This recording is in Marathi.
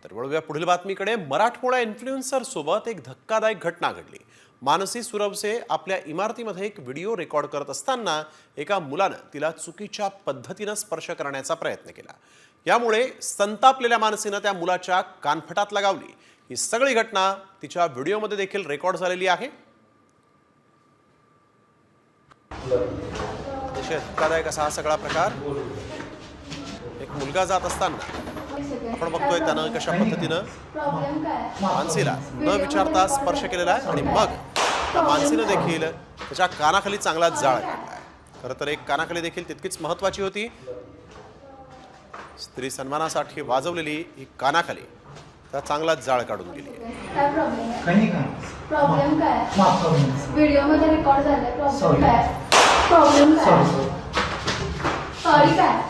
तर वळूया पुढील बातमीकडे। मराठमोळ्या इन्फ्लुएन्सर सोबत एक धक्कादायक घटना घडली। मानसी सुरवसे आपल्या इमारतीमध्ये एक व्हिडिओ रेकॉर्ड करत असताना एका मुलाने तिला चुकीच्या पद्धतीने स्पर्श करण्याचा प्रयत्न केला। यामुळे संतापलेल्या मानसीने त्या मुलाच्या कानफटात लगावली। ही सगळी घटना तिच्या व्हिडिओमध्ये देखील रेकॉर्ड झालेली आहे। अतिशय धक्कादायक असा हा सगळा प्रकार। एक मुलगा जात असताना आपण बघतोय त्यानं कशा पद्धतीने मानसीला न विचारता स्पर्श केलेला आहे आणि मग मानसीने देखील त्याच्या कानाखाली चांगला जाळ काढलाय। खरं तर एक कानाखाली देखील तितकीच महत्त्वाची होती। स्त्री सन्मानासाठी वाजवलेली ही कानाखाली त्या चांगला जाळ काढून गेली आहे। प्रॉब्लेम काय? व्हिडिओ मध्ये रेकॉर्ड झालाय। प्रॉब्लेम काय? सॉरी काय?